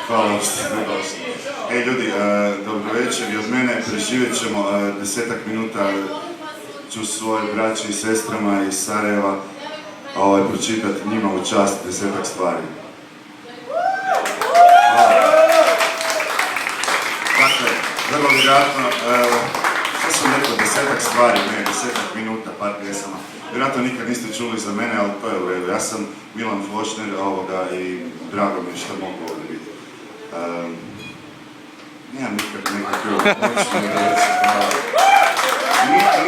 Hvala što ste došli. Ej ljudi, dobro večer i od mene preživjet ćemo 10-ak minuta. Ću svoje braći i sestrama iz Sarajeva pročitati njima u čast 10-ak stvari. Dakle, vrlo vjerojatno, što sam rekao, 10-ak stvari, ne, 10-ak minuta, par pjesama. Vjerojatno nikad niste čuli za mene, ali to je u redu. Ja sam Milan Flošner i drago mi je što mogu ovdje biti. Nemam nikad nekakve počne reći,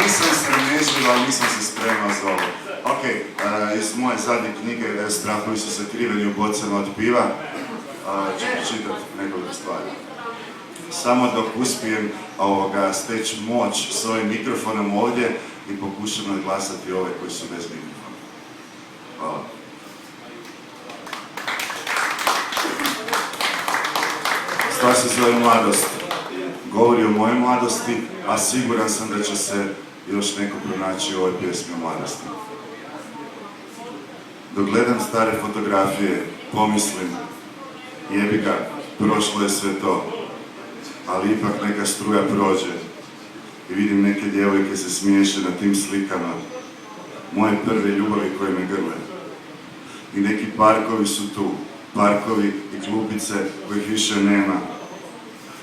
nisam se nežljiv, ali nisam se spremao za ovo. Ok, iz moje zadnje knjige Strahovi su sakriveni u bocama od piva, ću pročitati nekoliko stvari. Samo dok uspijem steći moć s ovim mikrofonom ovdje i pokušam naglasati ove koji su bez mikrofona. Hvala. Stvar se zove Mladost. Govori o mojoj mladosti, a siguran sam da će se još neko pronaći u ovoj pjesmi o mladosti. Dok gledam stare fotografije, pomislim, jebi ga, prošlo je sve to, ali ipak neka struja prođe i vidim neke djevojke se smiješe na tim slikama, moje prve ljubavi koje me grle. I neki parkovi su tu, parkovi i klupice kojih više nema,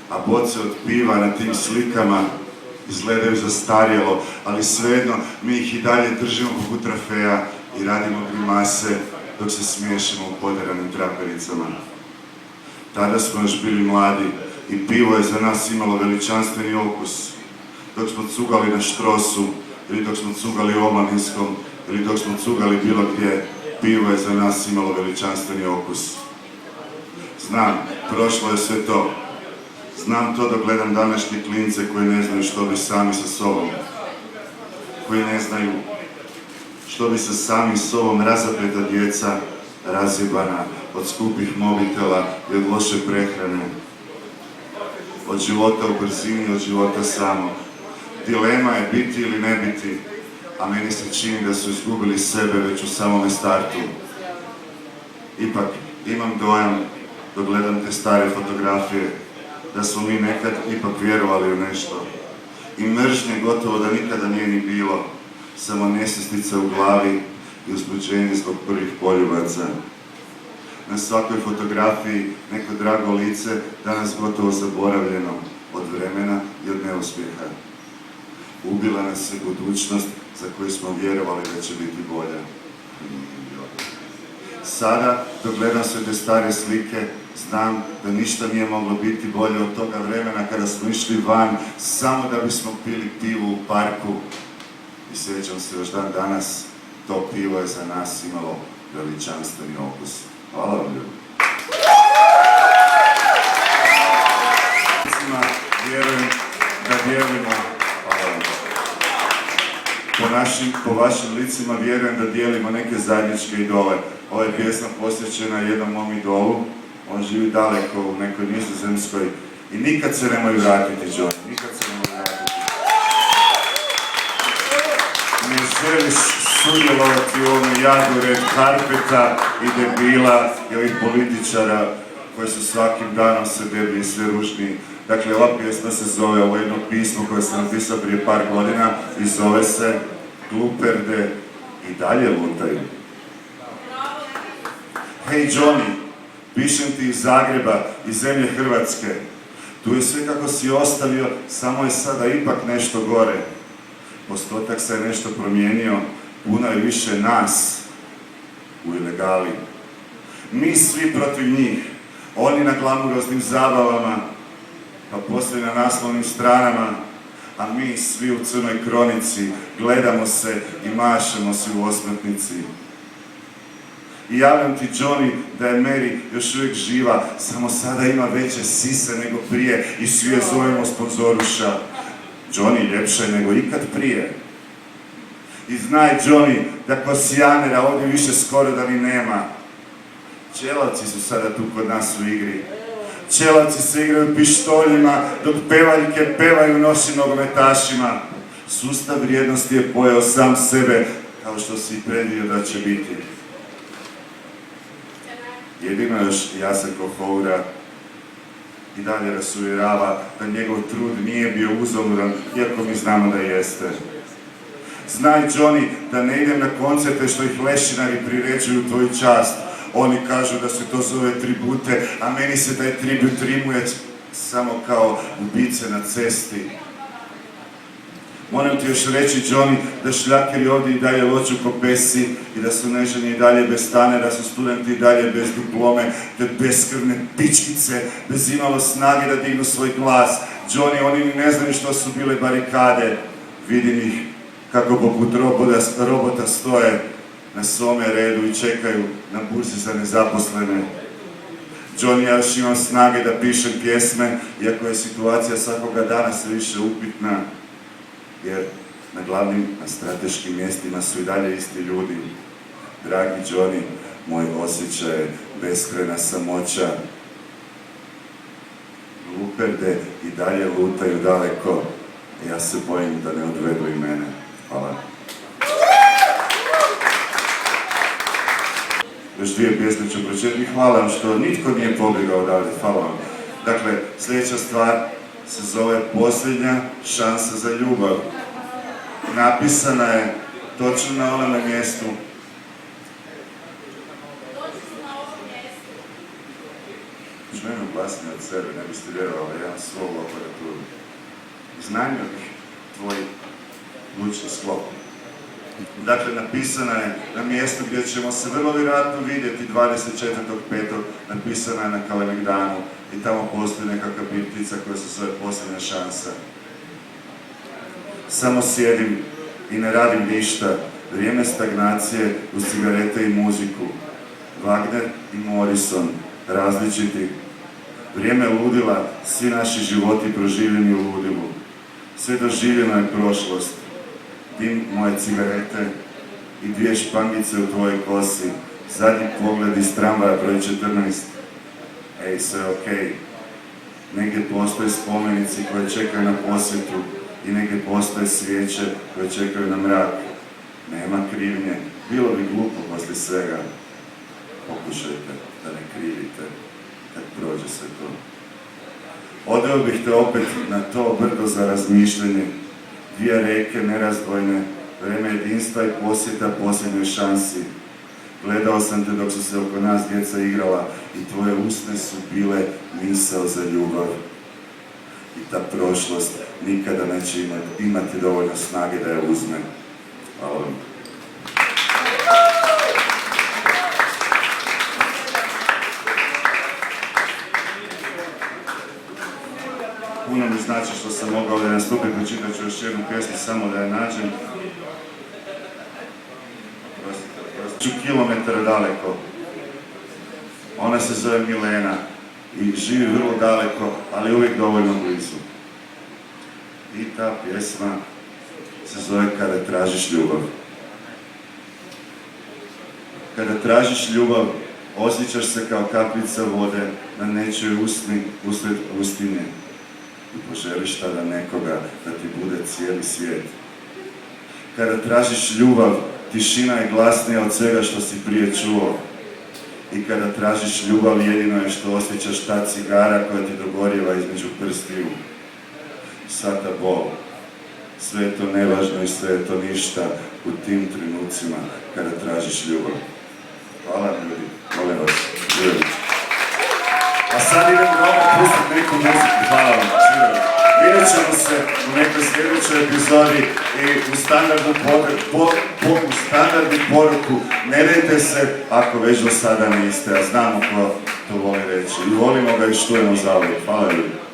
a boce od piva na tim slikama izgledaju zastarjelo, ali svejedno mi ih i dalje držimo poput trofeja i radimo grimase dok se smiješimo u poderanim trapericama. Tada smo još bili mladi i pivo je za nas imalo veličanstveni okus. Dok smo cugali na Štrosu, ili dok smo cugali u Omladinskom, ili dok smo cugali bilo gdje, pivo je za nas imalo veličanstveni okus. Znam, prošlo je sve to. Znam to dok gledam današnje klince koji ne znaju što bi sami sa sobom. Koji ne znaju što bi sa samim sobom razapeta djeca, razjebana od skupih mobitela i od loše prehrane. Od života u brzini, od života samog. Dilema je biti ili ne biti, a meni se čini da su izgubili sebe već u samome startu. Ipak, imam dojam dok gledam te stare fotografije, da smo mi nekad ipak vjerovali u nešto. I mržnje gotovo da nikada nije ni bilo, samo nesvjestica u glavi i uzbuđenje zbog prvih poljubaca. Na svakoj fotografiji neko drago lice, danas gotovo zaboravljeno od vremena i od neuspjeha. Ubila nas je budućnost za koju smo vjerovali da će biti bolja. Sada, dok gledam sve te stare slike, znam da ništa nije moglo biti bolje od toga vremena kada smo išli van samo da bismo pili pivu u parku. I sjećam se još dan danas, to pivo je za nas imalo veličanstveni okus. Hvala vam ljudi. Vjerujem da dijelimo, po vašim licima vjerujem da dijelimo neke zajedničke idole. Ova je pjesma posvećena jednom mom idolu, on živi daleko u nekoj Nizozemskoj i nikad se nemoj vratiti, Johnny, nikad se nemoj vratiti. Ne želiš sudjelovati u ovom jadu red carpeta i debila i ovih političara koji su svakim danom sve deblji i sve ružniji. Dakle, ova pjesma se zove, ovo jedno pismo koje sam napisao prije par godina i zove se Gluperde i dalje lutaju. Hej Johnny, pišem ti iz Zagreba, iz zemlje Hrvatske. Tu je sve kako si ostavio, samo je sada ipak nešto gore. Postotak se je nešto promijenio, puno je više nas u ilegali. Mi svi protiv njih, oni na glamuroznim zabavama, pa poslije na naslovnim stranama, a mi svi u crnoj kronici gledamo se i mašemo se u osmrtnici. I javljam ti, Johnny, da je Mary još uvijek živa, samo sada ima veće sise nego prije i svi je zovemo sponzoruša. Johnny, ljepša je nego ikad prije. I znaj, Johnny, da kosijanera ovdje više skoro da ni nema. Čelavci su sada tu kod nas u igri. Čelavci se igraju pištoljima, dok pevaljke pevaju nosi nogometašima. Sustav vrijednosti je pojeo sam sebe, kao što si predvidio da će biti. Jedino još Jacek Kohoura i dalje nas uvjerava da njegov trud nije bio uzaludan, iako mi znamo da jeste. Znaj, Johnny, da ne idem na koncerte što ih lešinari priređuju u tvoju čast. Oni kažu da se to zove tribute, a meni se taj tribut rimuje samo kao ubice na cesti. Moram ti još reći, Johnny, da šljakeri ovdje i dalje loču ko pesi i da su neženi i dalje bez stane, da su studenti i dalje bez diplome, te beskrvne pičkice, bez imalo snage da dignu svoj glas. Johnny, oni ni ne znaju što su bile barikade. Vidim ih kako poput robota stoje na svome redu i čekaju na burzi za nezaposlene. Johnny, ja još imam snage da pišem pjesme, iako je situacija svakoga dana sve više upitna, jer na glavnim, na strateškim mjestima su i dalje isti ljudi. Dragi Johnny, moj osjećaj je beskrajna samoća. Luperde i dalje lutaju daleko, i ja se bojim da ne odvedu i mene. Hvala. Još dvije pjesme ću pročitati. Hvala vam što nitko nije pobjegao odavde. Hvala vam. Dakle, sljedeća stvar se zove Posljednja šansa za ljubav. Napisana je točno na onome mjestu. Žmenom glasnije od sebe, ne biste vjerovali, ja imam svoju aparaturu. Iznajmio bih tvoj lučni sklop. Dakle, napisana je na mjestu gdje ćemo se vrlo vjerojatno vidjeti 24.5. Napisana je na Kalemegdanu i tamo postoji nekakva birtica koja se zove Posljednja šansa. Samo sjedim i ne radim ništa. Vrijeme stagnacije uz cigarete i muziku. Wagner i Morrison, različiti. Vrijeme ludila, svi naši životi proživljeni u ludilu. Sve doživljeno je prošlost. Dim moje cigarete i dvije špangice u tvojoj kosi. Zadnji pogled iz tramvaja broj 14. Ej, sve je okej. Negdje postoje spomenici koje čekaju na posjetu i negdje postoje svijeće koje čekaju na mrak. Nema krivnje. Bilo bi glupo poslije svega. Pokušajte da ne krivite kad prođe sve to. Odveo bih te opet na to brdo za razmišljanje. Dvije reke nerazdvojne, vreme jedinstva i posjeta posljednjoj šansi. Gledao sam te dok su se oko nas djeca igrala i tvoje usne su bile misao za ljubav. I ta prošlost nikada neće imati dovoljno snage da je uzme. Hvala vam. Puno mi znači što sam mogao da nastupim, pročitat ću još jednu pjesmu samo da je nađem. Ću kilometra daleko. Ona se zove Milena i živi vrlo daleko, ali uvijek dovoljno blizu. I ta pjesma se zove Kada tražiš ljubav. Kada tražiš ljubav, osjećaš se kao kapljica vode na nečoj usni usred pustinje. I poželiš tada nekoga da ti bude cijeli svijet. Kada tražiš ljubav, tišina je glasnija od svega što si prije čuo. I kada tražiš ljubav, jedino je što osjećaš ta cigara koja ti dogorjeva između prstiju. Sva ta bol. Sve je to nevažno i sve je to ništa u tim trenucima kada tražiš ljubav. Hvala ljudi, molim vas, živjeli. A sad idem dobro pustiti neku muziku, hvala vam, živjeli. Vidjet ćemo se u nekoj sljedećoj epizodi i u standardnu poruku. Ne dajte se ako već do sada niste, a znamo ko to voli reći. I volimo ga i štujemo za uvijek. Hvala ljudi.